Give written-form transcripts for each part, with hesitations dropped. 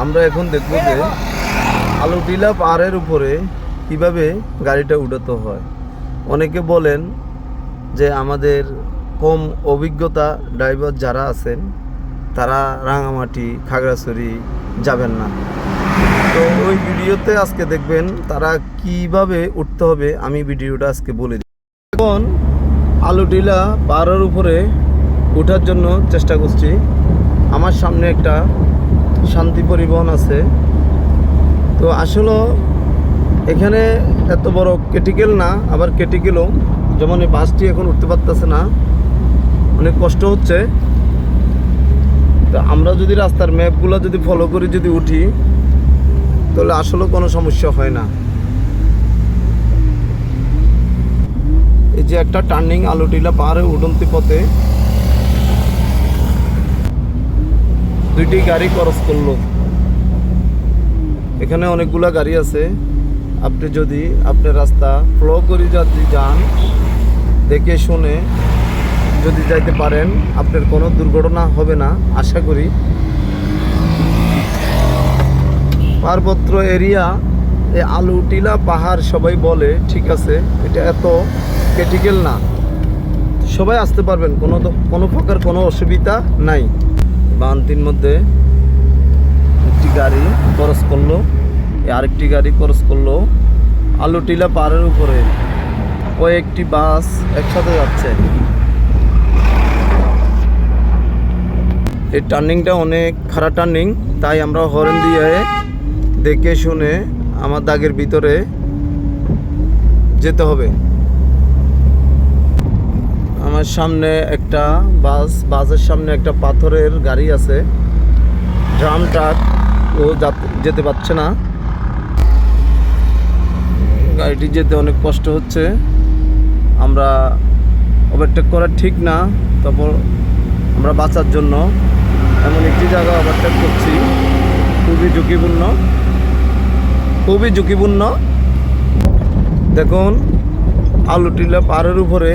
আমরা এখন দেখব যে আলুটিলা পাহাড়ের উপরে কিভাবে গাড়িটা উঠাতে হয়। অনেকে বলেন যে আমাদের কম অভিজ্ঞতা ড্রাইভার যারা আছেন তারা রাঙামাটি খাগড়াছড়ি যাবেন না। তো ওই ভিডিওতে আজকে দেখবেন তারা কিভাবে উঠতে হবে, আমি ভিডিওটা আজকে বলে দিই। এখন আলুটিলা পাহাড়ের উপরে ওঠার জন্য চেষ্টা করছি। আমার সামনে একটা শান্তি পরিবহন আছে। তো আসলে এখানে এত বড় ক্রিটিক্যাল না, আবার ক্রিটিক্যালও, যেমন এই বাসটি এখন উঠতে পারতেছে না, অনেক কষ্ট হচ্ছে। তো আমরা যদি রাস্তার ম্যাপগুলো যদি ফলো করে যদি উঠি তাহলে আসলে কোনো সমস্যা হয় না। এই যে একটা টার্নিং আলুটিলা পাহাড়ে উঠন্তি পথে দুইটি গাড়ি ক্রস করলো। এখানে অনেকগুলা গাড়ি আছে। আপনি যদি আপনার রাস্তা ফলো করে যদি যান, দেখে শুনে যদি যাইতে পারেন, আপনার কোনো দুর্ঘটনা হবে না আশা করি। পার্বত্য এরিয়া, এই আলুটিলা পাহাড় সবাই বলে, ঠিক আছে, এটা এত ক্রিটিক্যাল না, সবাই আসতে পারবেন, কোনো প্রকার কোনো অসুবিধা নাই। বান্তির মধ্যে একটি গাড়ি ক্রস করলো, আরেকটি গাড়ি ক্রস করলো। আলুটিলা পাহাড়ের উপরে কয়েকটি বাস একসাথে যাচ্ছে। এই টার্নিংটা অনেক খারাপ টার্নিং, তাই আমরা হর্ন দিয়ে দেখে শুনে আমার দাগের ভিতরে যেতে হবে। আমার সামনে একটা বাসের সামনে একটা পাথরের গাড়ি আছে, ড্রাম ট্রাক, ও যেতে পারছে না। গাড়িটি যেতে অনেক কষ্ট হচ্ছে। আমরা ওভারটেক করা ঠিক না, তারপর আমরা বাঁচার জন্য এমন একটি জায়গা ওভারটেক করছি। খুবই ঝুঁকিপূর্ণ। দেখুন, আলুটিলা পাহাড়ের উপরে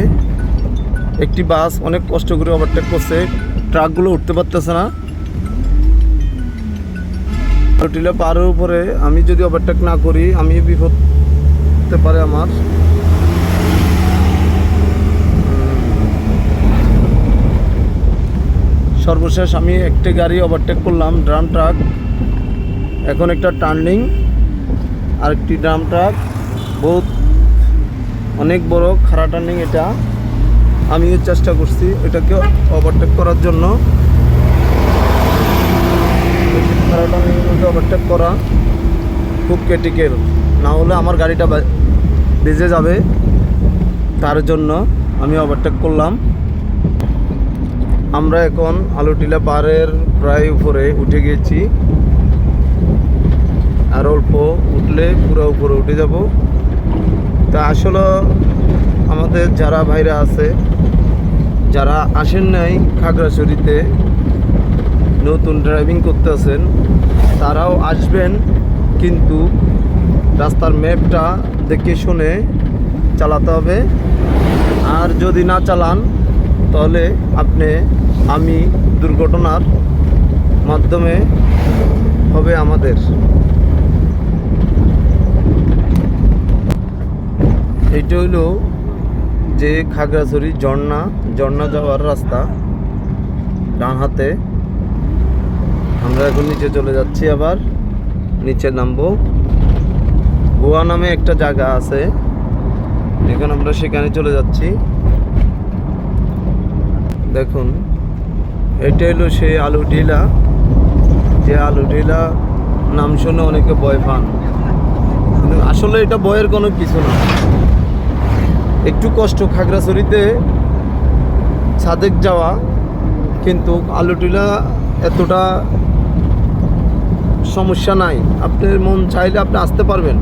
একটি বাস অনেক কষ্ট করে ওভারটেক করছে, ট্রাকগুলো উঠতে পারতেছে না। আলুটিলা পাহাড়ের উপরে আমি যদি ওভারটেক না করি, আমি বিপদ হতে পারে আমার। সর্বশেষ আমি একটি গাড়ি ওভারটেক করলাম, ড্রাম ট্রাক। এখন একটা টার্নিং, আরেকটি ড্রাম ট্রাক, অনেক বড় খারাপ টার্নিং এটা। আমিও চেষ্টা করছি এটাকে ওভারটেক করার জন্য। খারাপ টার্নিংয়ের মধ্যে ওভারটেক করা খুব ক্রিটিক্যাল, না হলে আমার গাড়িটা বেজে যাবে। তার জন্য আমি ওভারটেক করলাম। আমরা এখন আলুটিলা পাহাড়ের প্রায় উপরে উঠে গেছি, আর অল্প উঠলে পুরো উপরে উঠে যাব। তা আসলে আমাদের যারা ভাইরা আছে, যারা আসেন নাই খাগড়াছড়িতে, নতুন ড্রাইভিং করতে আছেন, তারাও আসবেন, কিন্তু রাস্তার ম্যাপটা দেখে শুনে চালাতে হবে। আর যদি না চালান তাহলে আমি দুর্ঘটনার মাধ্যমে হবে আমাদের। এইটা হইল যে খাগড়াছড়ি ঝর্ণা যাওয়ার রাস্তা, ডান হাতে। আমরা এখন নিচে চলে যাচ্ছি, আবার নিচে নামবো। গোয়া নামে একটা জায়গা আছে, এখন আমরা সেখানে চলে যাচ্ছি। দেখুন, এটা হলো সেই আলুটিলা, যে আলুটিলা নাম শুনে অনেকে ভয় পান, কিন্তু আসলে এটা ভয়ের কোনো কিছু না। একটু কষ্ট খাগড়াছড়িতে সাদেক যাওয়া, কিন্তু আলুটিলা এতটা সমস্যা নাই। আপনার মন চাইলে আপনি আসতে পারবেন।